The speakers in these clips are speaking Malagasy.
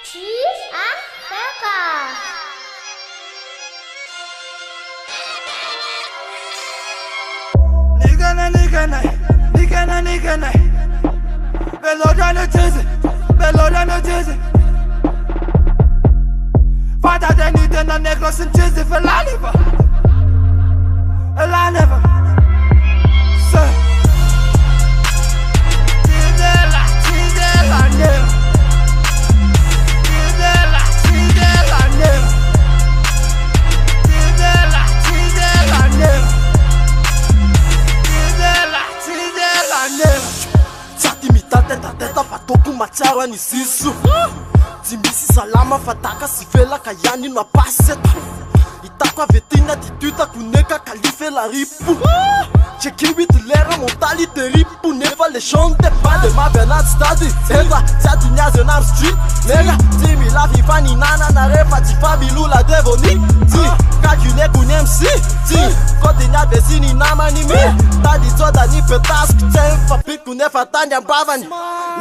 Cheese Africa. Nigga na Below down the dizzy Father they need the negros and dizzy for Laliva Laliva Sir Tidela nil Tidela nil Tidela nil Tsati mitata teta fatoko matsara ni sisu Timisi salama fataka sivela kayani no apaseta Itako avetina tituta kuneka kalife la ripu Chekiwi tulera montali te ripu Never les chante pas de ma Bernard Stadi Eva, tsati nyaze nam street Nega, timi la vivani nana na refa Tifabi lula devoni Ti, kakune kun MC Ti, kote nya vesini nama ni mi Tadi toda ni petask Tenfa piku nefa tanya bavani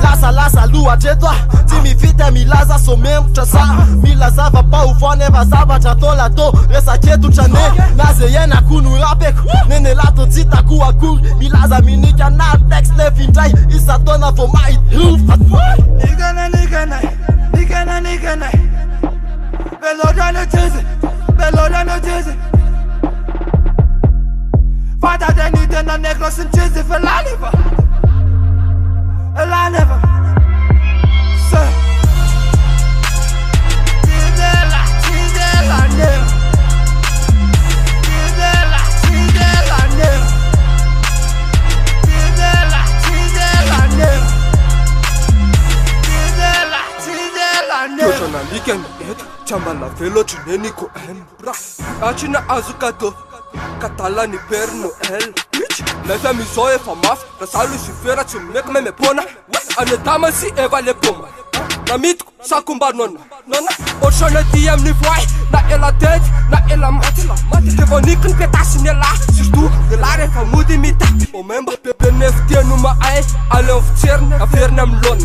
Lasa lua chetwa Timi fite mi laza so mem chasa Mi laza va pa ufone va saba chatola to Resa chetu chane Naze yena kunu rapek Nene lato tita kuwa kur Mi laza minika na text lefin jai Isa tona for my hilf Nigga na Below down the dizzy Father they need the negros and dizzy for Laliva Laliva Sir Tidela nil Tidela nil Tidela nil Tidela nil Jona liken et chamba la velo chineni ko embra Achina azukato katala ni perno el bitch Leta mi zoe famaf rasalu shifera chimek me pona Ane dama si eva le poma Na mitku sakumba nona Oshone DM ni fwai Na ela dead na ela mati Kevo nikun petasi nela Surtout de la refa mudi mita O memba pepe neftie numa ai Ale ofcerne a fiernem lon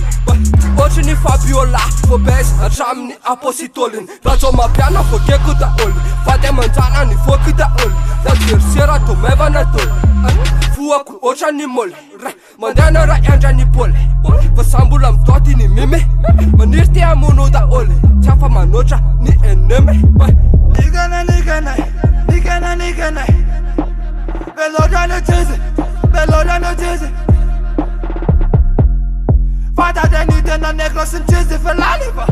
Oce ni Fabiola Fo bes a jam ni apositolin Razo ma piana fo keku da oli Fade manzana ni foki da oli Da tercera to meva na toli Fua ku ocha ni moli Mandana ra yanja ni pole Vasambula mtoti ni mime Manirti amuno da oli Chafa manocha ni eneme Nigga na Below down the dizzy Father they need the negros and dizzy for Laliva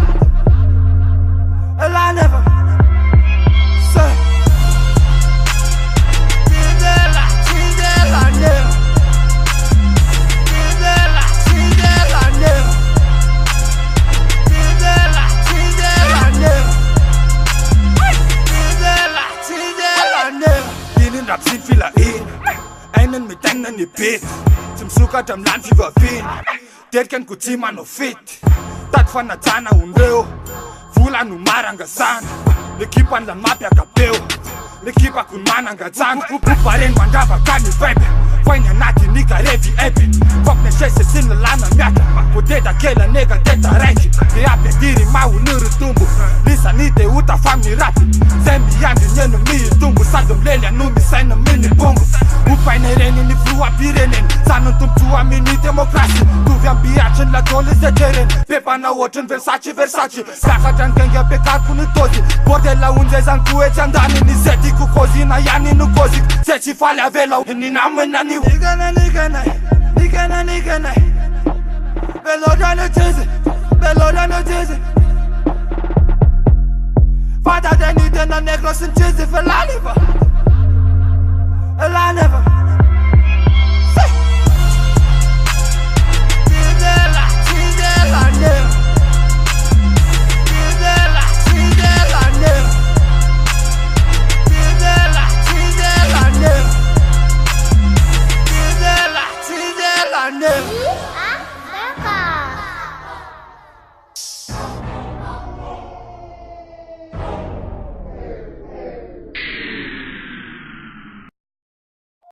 Laliva Sir Tidela nil Tidela nil Tidela nil Tidela nil Dinin rap sin fila in Einen mit deinen ni bit Zum suka dem land fiva fin Derken kutima no fit Tat fana tana undeo Vula numaranga san L'equipa la mapia kapeo L'equipa kun mananga zang Uparen mandava kani vibe Fanya nati nika revi epe Fok ne shese sin lana miata Podeta kela nega teta reiki Te ape diri mau nuru tumbu Lisa nite uta famni rati Zembi yandi nyenu mii tumbu Sadum lelia numi saina mini bongo Upai ne reni ni flua pirenen Sanun tumtua mini demokrasi Tuviam biacen la tole zeteren Pepa na ocen Versace Saka jan gengya pe carpunu tozi Bordela unde zan kue chandani Ni seti ku kozi na yani nu kozi Seci fale avela Ni namena ni Nigga na Below down the dizzy Father they need the negros and dizzy for Laliva